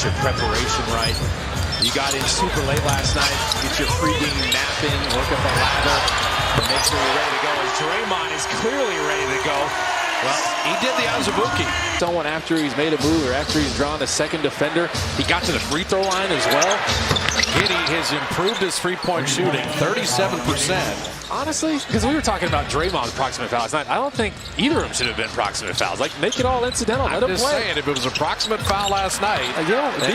get your preparation right. You got in super late last night. Get your pregame nap in, look at the lather, and make sure you're ready to go. As Draymond is clearly ready to go. Well, he did the Azubuike. Someone after he's made a move or after he's drawn a second defender. He got to the free throw line as well. Giddey has improved his three-point shooting, 37%. Honestly, because we were talking about Draymond's proximate foul last night, I don't think either of them should have been proximate fouls. Like, make it all incidental. Let him play. I'm just saying, if it was a proximate foul last night,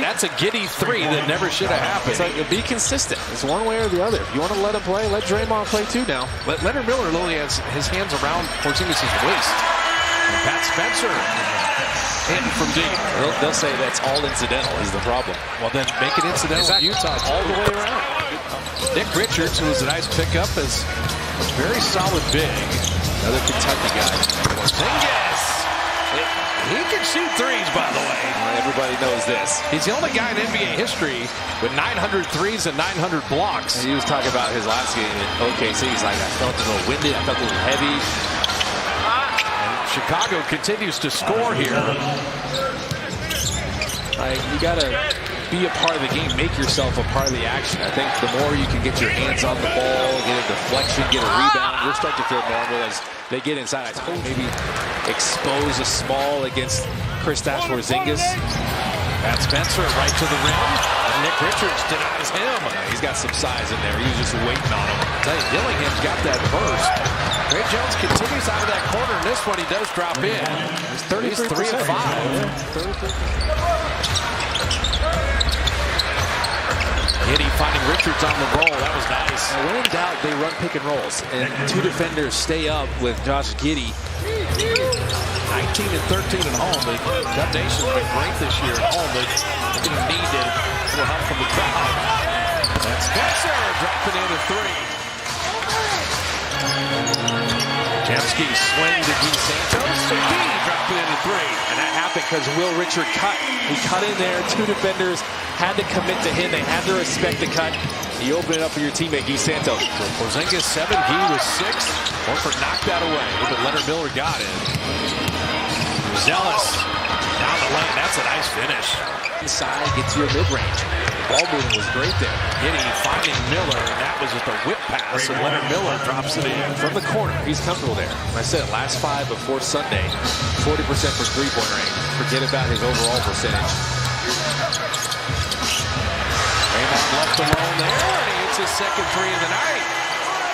that's a Giddey three that never should have happened. It's like, be consistent. It's one way or the other. If you want to let him play, let Draymond play too now. Leonard Miller literally has his hands around Porzingis' waist. And Pat Spencer hitting from deep. They'll say that's all incidental is the problem. Well, then make it incidental with Utah all the way around. Nick Richards, who was a nice pickup, is a very solid big. Another Kentucky guy. Porzingis. He can shoot threes, by the way. Everybody knows this. He's the only guy in NBA history with 900 threes and 900 blocks. He was talking about his last game in OKC. He's like, I felt a little winded. I felt a little heavy. Chicago continues to score here. You got to be a part of the game. Make yourself a part of the action. I think the more you can get your hands on the ball, get a deflection, get a rebound, you'll start to feel normal as they get inside. I told maybe expose a small against Kristaps Porzingis. Pat Spencer right to the rim. And Nick Richards denies him. He's got some size in there. He was just waiting on him. I tell you, Dillingham's got that burst. Ray Jones continues out of that corner, and this one he does drop in. He's 3 of 5. Giddey finding Richards on the roll. That was nice. Now, when in doubt, they run pick and rolls, and two defenders stay up with Josh Giddey. 19 and 13 at home. The Dub Nation's been great this year at home. They're going to need a little help from the crowd. And Spencer dropping in a three. Jemski swing to Guy Santos. Guy dropping in a three. And that happened because Will Richard cut. He cut in there. Two defenders had to commit to him. They had to respect the cut. You open it up for your teammate, Guy Santos. So Porzingis 7, Guy was 6. Horford knocked that away, but Leonard Miller got it. Zealous down the lane. That's a nice finish. Inside, get to your mid-range. Ball movement was great there. Giddey finding Miller, and that was just a whip pass, and Leonard Miller drops it in. From the corner, he's comfortable there. I said it, last 5 before Sunday, 40% from three-point range. Forget about his overall percentage. Raymond left alone there, and he hits his second three of the night.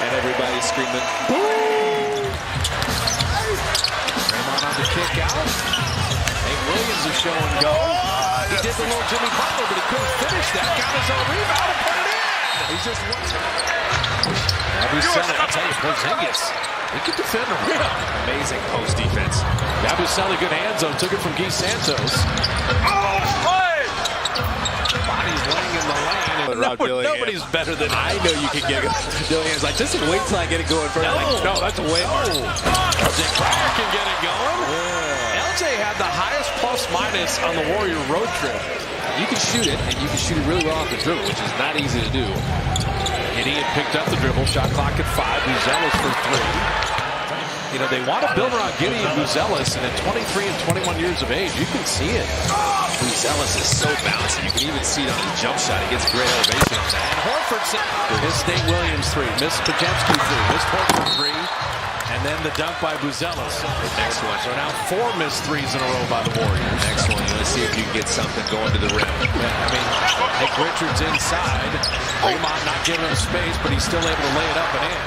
And everybody's screaming, boom! Raymond on the kick out. Nate Williams is show and go. He did the little Jimmy Butler, but he couldn't finish that. Got his own rebound and put it in. He's just one. Yabusele, I tell you, Porzingis, he can defend the rim. Amazing post defense. Yabusele, good hands though, took it from Guy Santos. Body's laying in the lane. Nobody's better than I know you can get it. Dillingham's like, just wait till I get it going first. No, that's a way. LJ Cryer can get it going. LJ had the highest plus-minus on the Warrior road trip. You can shoot it, and you can shoot it really well off the dribble, which is not easy to do. Giddey had picked up the dribble, shot clock at 5. Buzelis for 3. You know, they want to build around Giddey and Buzelis, and at 23 and 21 years of age, you can see it. Buzelis is so bouncy. You can even see it on the jump shot. He gets great elevation on that. And Horford missed Nate Williams 3, missed Podziemski 3, missed Horford 3. And then the dunk by Buzelis. Next one. So now 4 missed threes in a row by the Warriors. Next one, you want to see if you can get something going to the rim. Yeah, I mean, Nick Richards inside. Raymond not giving him space, but he's still able to lay it up and in.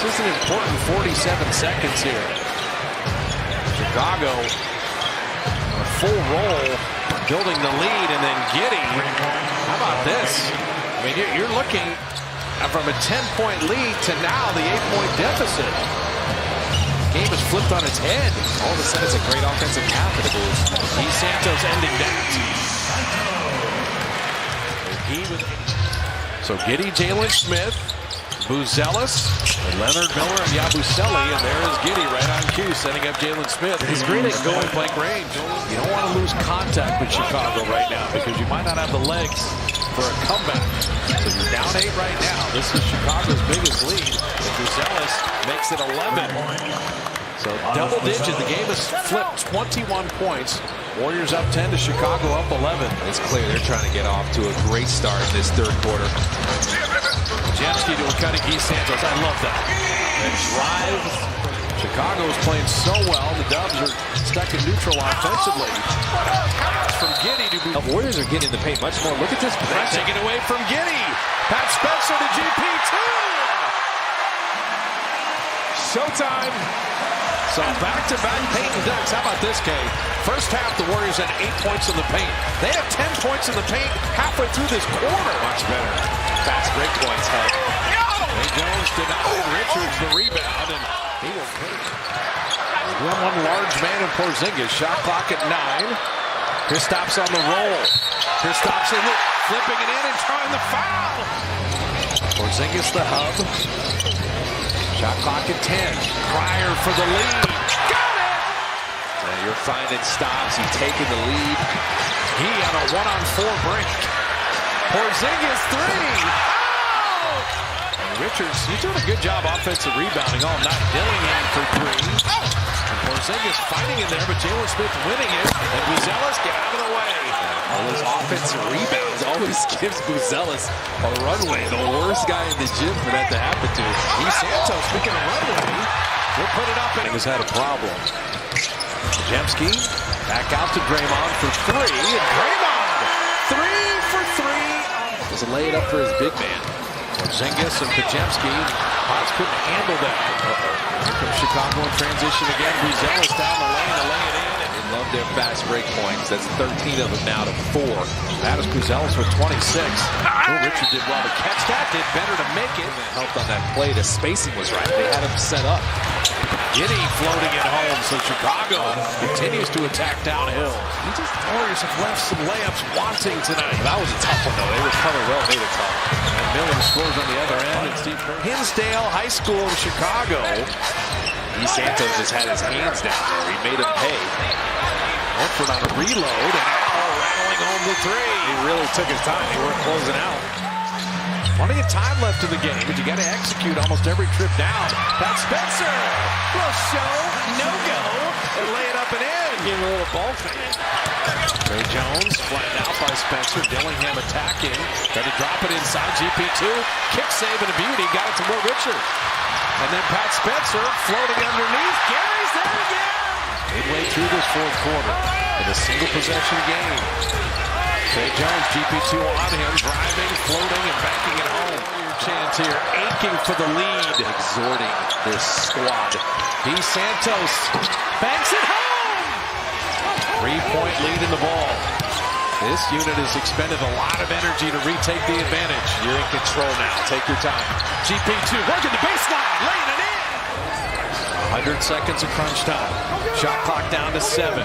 This is an important 47 seconds here. Chicago, a full roll, building the lead, and then Giddey. How about this? I mean, you're looking from a 10-point lead to now the 8-point deficit. Game is flipped on its head. All of a sudden, it's a great offensive half of the Bulls. Guy Santos ending that. So Giddey, Jalen Smith, Buzelis, Leonard Miller, and Yabusele, and there is Giddey right on cue, setting up Jalen Smith. He's great at going blank range. You don't want to lose contact with Chicago right now because you might not have the legs for a comeback. So you're down 8 right now. This is Chicago's biggest lead. And Buzelis makes it 11. So So double digit. The game has flipped 21 points. Warriors up 10 to Chicago up 11. It's clear they're trying to get off to a great start in this third quarter. Jamski to a cutting Guy Santos. I love that. And drive. Chicago is playing so well. The Dubs are stuck in neutral offensively. From Giddey to The Warriors are getting in the paint much more. Look at this pressure. Take it away from Giddey. Pat Spencer to GP2. Showtime. So back-to-back paint and dunks. How about this, Kay? First half, the Warriors had 8 points in the paint. They had 10 points in the paint halfway through this quarter. Much better. Fast break points help. Ray Jones denied Richards the rebound, and he will put it. One large man in Porzingis. Shot clock at 9. Kristaps on the roll. Kristaps in it, flipping it in and trying the foul. Porzingis the hub. Shot clock at 10. Cryer for the lead. Got it! And you're finding stops. You've taken the lead. He on a 1-on-4 break. Porzingis 3. Oh! And Richards, he's doing a good job offensive rebounding all night. Dillingham for 3. And Porzingis fighting in there, but Jalen Smith winning it. And Buzelis get out of the way. All those offensive rebounds always gives Buzelis a runway. The worst guy in the gym for that to happen to. Guy Santos, speaking of runway, will put it up and has had a problem. Jamski back out to Draymond for 3. And Draymond, 3 for 3. Doesn't lay it up for his big man. Porzingis and Pajemski. Potts couldn't handle that. Here comes Chicago in transition again. Buzelis down the lane to lay it in. They love their fast break points. That's 13 of them now to 4. That is Buzelis with 26. Richard did well to catch that. Did better to make it. That helped on that play. The spacing was right. They had him set up. Giddey floating it home. So Chicago continues to attack downhill. Warriors have left some layups wanting tonight. That was a tough one, though. They recovered well, made it tough. And Miller scores on the other end. And Steve Kerr. Hinsdale High School in Chicago. Guy Santos just had his hands down there. He made him pay. Horford on a reload, and Al rattling home the 3. He really took his time. They weren't closing out. Plenty of time left in the game, but you got to execute almost every trip down. Pat Spencer will show no-go and lay it up and in. Give him a little ball fake. Ray Jones flattened out by Spencer. Dillingham attacking. Got to drop it inside GP2. Kick save and a beauty. Got it to Will Richard. And then Pat Spencer floating underneath. Gary's there again. Midway through this fourth quarter with a single possession game. Ray Jones, GP2 on him, driving, floating, and backing it home. Chance here, aching for the lead. Exhorting this squad. Guy Santos banks it home. 3-point lead in the ball. This unit has expended a lot of energy to retake the advantage. You're in control now. Take your time. GP2 working the baseline, laying it in. 100 seconds of crunch time. Shot clock down to 7.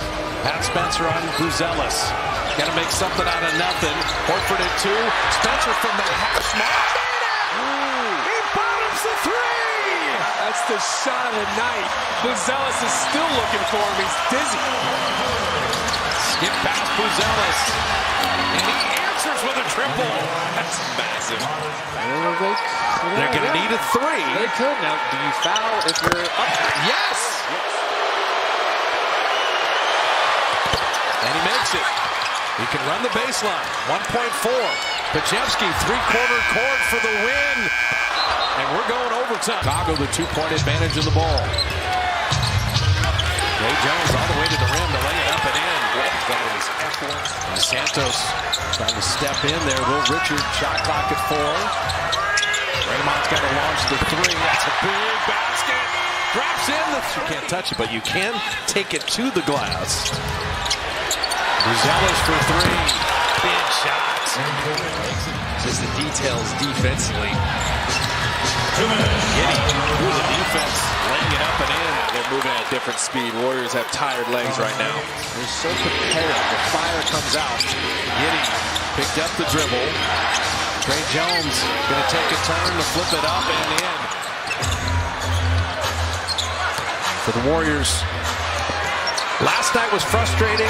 Pat Spencer on Buzelis. Got to make something out of nothing. Horford at 2. Spencer from the hash mark. He bottoms the 3. That's the shot of the night. Buzelis is still looking for him. He's dizzy. Skip past Buzelis. And he answers with a triple. That's massive. They're going to need a 3. They could. Now, do you foul if you're up? Yes. And he makes it. He can run the baseline. 1.4. Pajemski, 3-quarter court for the win. And we're going overtime. Chicago, the 2-point advantage of the ball. Ray Jones all the way to the rim to lay it up and in. And Santos trying to step in there. Will Richard, shot clock at 4. Draymond's got to launch the 3. That's a big basket. Drops in. You can't touch it, but you can take it to the glass. Buzelis for 3. Big shots. Just the details defensively. Giddey through the defense, laying it up and in. They're moving at a different speed. Warriors have tired legs right now. They're so competitive. The fire comes out. Giddey picked up the dribble. Ray Jones going to take a turn to flip it up and in. For the Warriors, last night was frustrating.